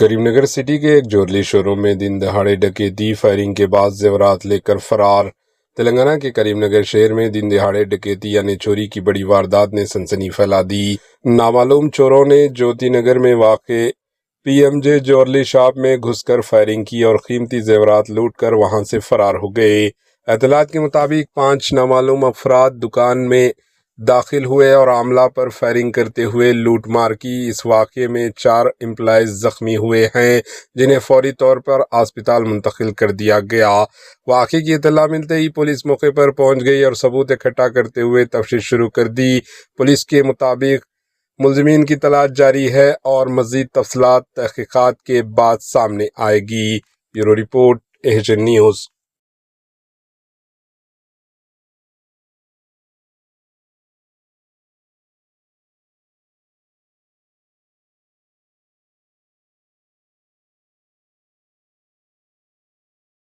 کریم Nagar city کے ایک jewellery شو روم میں دن دہاڑے ڈکیتی، فائرنگ کے بعد زیورات لے کر فرار۔ تلنگانہ کے کریم نگر شہر میں دن دہاڑے ڈکیتی یعنی چوری کی بڑی واردات نے سنسنی پھیلا دی۔ نامعلوم چوروں نے جیوتی نگر میں واقع P M J jewellery shop میں گھس کر فائرنگ کی اور قیمتی زیورات لوٹ کر وہاں سے فرار ہو گئے۔ اطلاعات کے مطابق 5 نامعلوم افراد دکان میں داخل ہوئے اور عملہ پر فائرنگ کرتے ہوئے لوٹ مار کی۔ اس واقعے میں 4 امپلائیز زخمی ہوئے ہیں جنہیں فوری طور پر اسپتال منتقل کر دیا گیا۔ واقعے کی اطلاع ملتے ہی پولیس موقع پر پہنچ گئی اور ثبوت اکٹھا کرتے ہوئے تفتیش شروع کر دی۔ پولیس کے مطابق ملزمین کی تلاش جاری ہے اور مزید تفصیلات تحقیقات کے بعد سامنے آئے گی۔ Bureau report Asian news.